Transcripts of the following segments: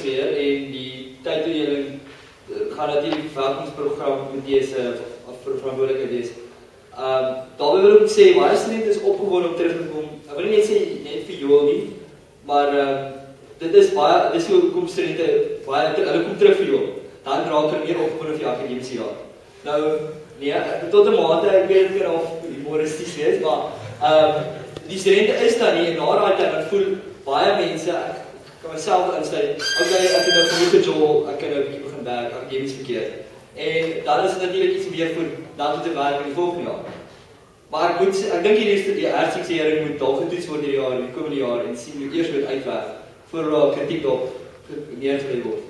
weer en die tydtoedeling gaan natuurlik die verwelkomingsprogram met deze verantwoordelikheid wees. Daarby wil ek sê, baie studente is opgewonde om terug te kom. Ek wil nie net sê net vir Joel nie, maar dit is hoekom studente hulle kom terug vir Joel. Dan raak hulle meer opgewonde vir die akademiese jaar. Nou, nee, tot 'n mate, ek weet dit kan al humoristies wees, maar die studente is daar nie en na daai tyd dan voel baie mense, ek kan myself insluit, okay, ek het nou genoeg gejoel, ek kan nou 'n bietjie begin werk, akademies verkeer. En dan is dit natuurlik iets meer vir dan toe te werk in die volgende jaar. Maar ek dink die herseksering moet dalk getoets word hierdie jaar, in die komende jaar en sien hoe eers moet uitwerk voordat kritiek op neergelê word.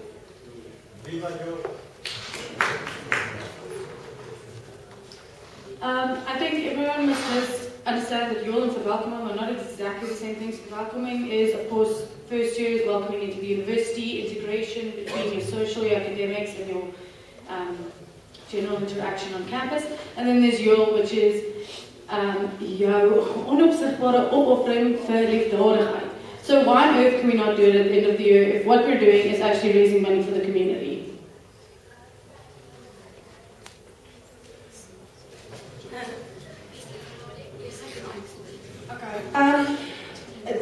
I think everyone must just understand that Joel and verwelkoming are not exactly the same things. Verwelkoming is, of course, first year is welcoming into the university, integration between your social, your academics, and your general interaction on campus. And then there's Joel, which is jou onopzichtbare opoffering vir liefdadigheid. So why on earth can we not do it at the end of the year if what we're doing is actually raising money for the community?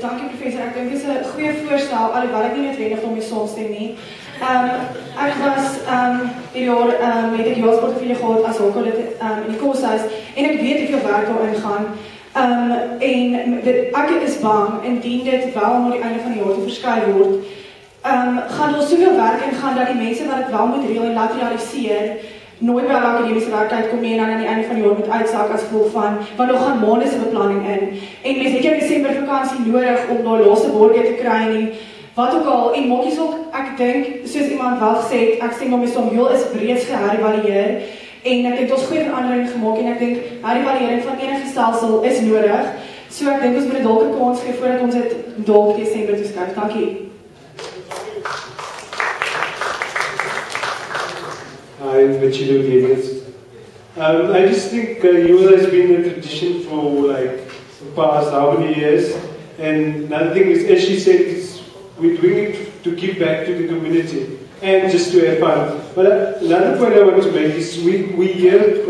Dankie professor, ek dink dit is 'n goeie voorstel, alhoewel ek nie noodwendig daarmee saamstem nie. Ek was hierdie jaar het ek jaarsportefeulje gehad as hoekolid in die koshuis en ek weet hoeveel werk daarin gaan. En ek is bang, indien dit wel na die einde van die jaar te verskuif word, gaan daar soveel werk in gaan dat die mense wat dit wel moet reël en laat realiseer, nooit by hulle akademiese werk uitkom nie en dan aan die einde van die jaar moet uitsak as gevolg van, want daar gaan maande se beplanning in. En mense het jou Desember vakansie nodig om daai laaste borgie te kry nie. Wat ook al, en maak jy sok, ek dink, soos iemand wel gesê het, ek stem daarmee saam, Joel is breeds geherëvalueer en ek dink ons goeie verandering gemaak en ek dink herëvaluering van enige stelsel is nodig. So ek dink ons moet dit dalk 'n kans gee voordat ons dit dalk Desember toeskuif. Dankie. Hi, Machilo Davis. I just think Joel has been a tradition for like the past how many years, and another thing is, as she said, we're doing it to give back to the community and just to have fun. But another point I want to make is we here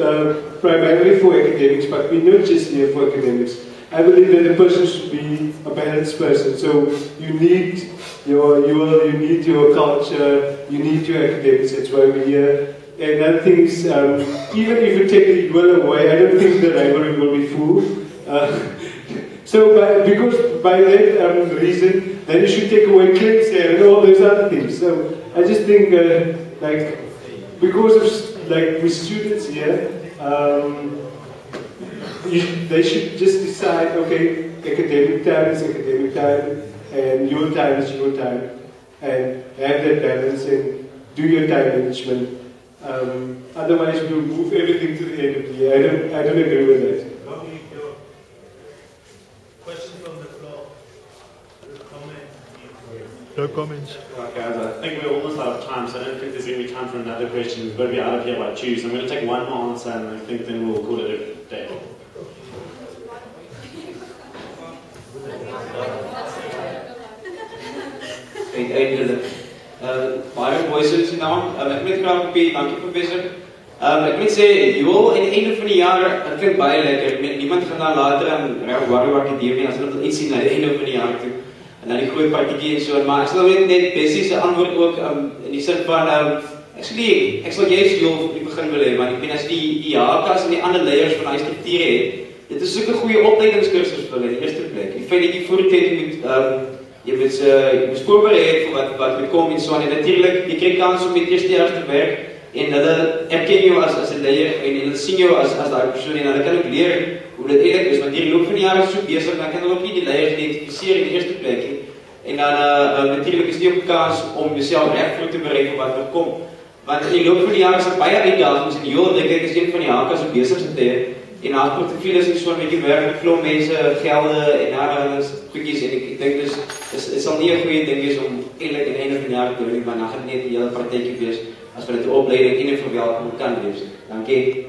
primarily for academics, but we're not just here for academics. I believe that a person should be a balanced person. So you need you need your culture, you need your academics. That's why we're here. And another thing is, even if you take the Joel away, I don't think the rivalry will be full. Because by that reason, then you should take away clips and all those other things. So I just think, because of with students here, they should just decide, okay, academic time is academic time, and your time is your time, and have that balance and do your time management. Otherwise, we'll move everything to the end of the year. I don't agree with that. Question from the floor. Comment? No comments. Right, guys, I think we're almost out of time, so I don't think there's going to be time for another question. We've got to be out of here by Tuesday. I'm going to take one more answer, and I think then we'll call it a day. Baie mooi so die naam. Ek moet graag kopie, dankie professor. Ek moet sê, Joel, aan die einde van die jaar, dit klink baie lekker. Niemand gaan dan later aan Warrior Academie, as hulle dit iets sien na die einde van die jaar toe. En dan die groot partiekie en so, maar ek sal net Bessie se antwoord ook in die sin van, ek sal juist Joel in die begin wil hê, want ek ben as die Jakas en die ander leiers van die struktuur het, dit is soeke goeie opleidingskursus vir hulle in die eerste plek. Die feit dat jy voor die tyd moet, jy moet voorbereid vir wat moet kom en so, en natuurlijk, jy krijg kans om met eerste jaar te werk, en hulle erken jou as 'n leier, en hulle sien jou as daai persoon, en hulle kan ook leer hoe dit eigenlijk is, want die loop van die jaar is so bezig, dan kan hulle ook nie die leiers identificeer in die eerste plek, en dan natuurlijk is die ook kans om jezelf recht voor te bereid vir wat er kom, want in die loop van die jaar is er baie uitdagings, en Joel, denk ek, is een van die hakas om bezig te hê, en haar portefeuille is so 'n bietjie werk met klomp mense, gelde en haar goedjies, en ek dink dus dit sal nie 'n goeie ding wees om eintlik aan die einde van die jaar te doen, maar dan gaan dit net 'n hele partytjie wees as wat dit 'n opleiding en 'n verwelkoming kan wees. Dankie.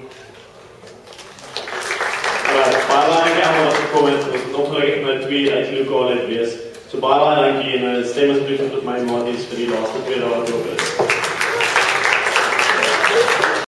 Baie dankie aan almal wat gekom het. Ons het ongelukkig met 2 uit die lokale wees. So baie dankie en stem asseblief met my maties vir die laaste 2 dae wat oop is.